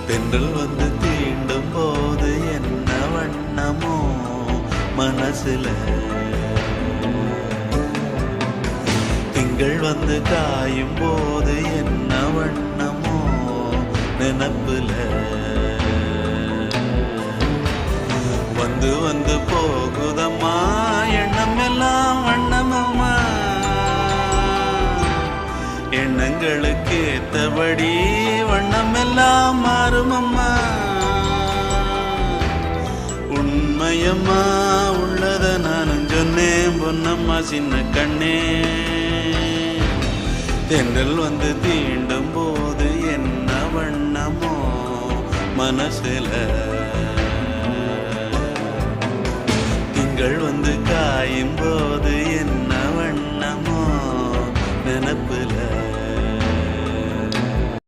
தென்றல் வந்து தீண்டும் போது என்ன வண்ணமோ மனசுல, திங்கள் வந்து காயும் போது என்ன வண்ணமோ நினப்புல, வந்து வந்து போகுதம்மா எண்ணம் எல்லாம் வண்ணமம்மா, எண்ணங்களுக்கு ஏத்தபடி வண்ணம் எல்லாம் மாறுமம்மா. உண்மையம்மா உள்ளத நானும் சொன்னேன் பொன்னம்மா சின்ன கண்ணே, தென்றல் வந்து தீண்டும் போது என்ன வண்ணமோ மனசுல, திங்கள் வந்து காயும் போது என்ன